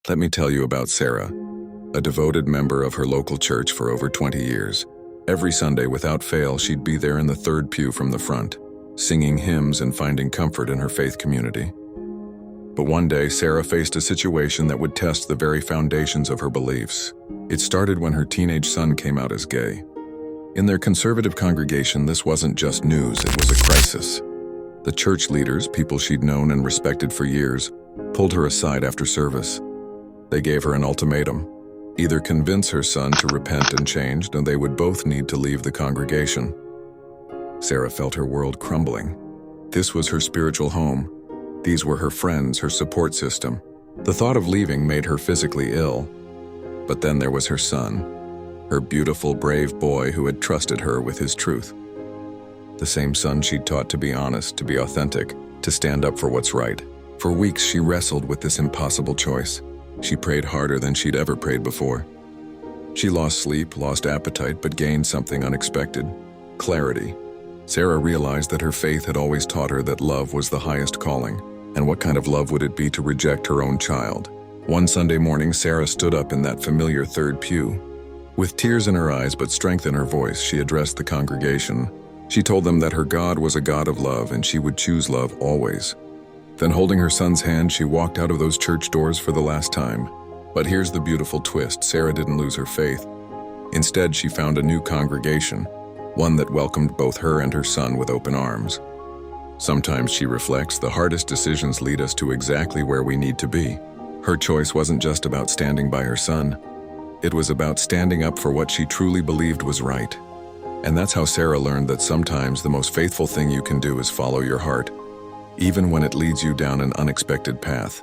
Let me tell you about Sarah, a devoted member of her local church for over 20 years. Every Sunday, without fail, she'd be there in the third pew from the front, singing hymns and finding comfort in her faith community. But one day, Sarah faced a situation that would test the very foundations of her beliefs. It started when her teenage son came out as gay. In their conservative congregation, this wasn't just news, it was a crisis. The church leaders, people she'd known and respected for years, pulled her aside after service. They gave her an ultimatum: either convince her son to repent and change, and they would both need to leave the congregation. Sarah felt her world crumbling. This was her spiritual home. These were her friends, her support system. The thought of leaving made her physically ill. But then there was her son, her beautiful, brave boy who had trusted her with his truth. The same son she'd taught to be honest, to be authentic, to stand up for what's right. For weeks, she wrestled with this impossible choice. She prayed harder than she'd ever prayed before. She lost sleep, lost appetite, but gained something unexpected: clarity. Sarah realized that her faith had always taught her that love was the highest calling. And what kind of love would it be to reject her own child? One Sunday morning, Sarah stood up in that familiar third pew. With tears in her eyes but strength in her voice, she addressed the congregation. She told them that her God was a God of love and she would choose love always. Then, holding her son's hand, she walked out of those church doors for the last time. But here's the beautiful twist: Sarah didn't lose her faith. Instead, she found a new congregation, one that welcomed both her and her son with open arms. Sometimes, she reflects, the hardest decisions lead us to exactly where we need to be. Her choice wasn't just about standing by her son. It was about standing up for what she truly believed was right. And that's how Sarah learned that sometimes the most faithful thing you can do is follow your heart, even when it leads you down an unexpected path.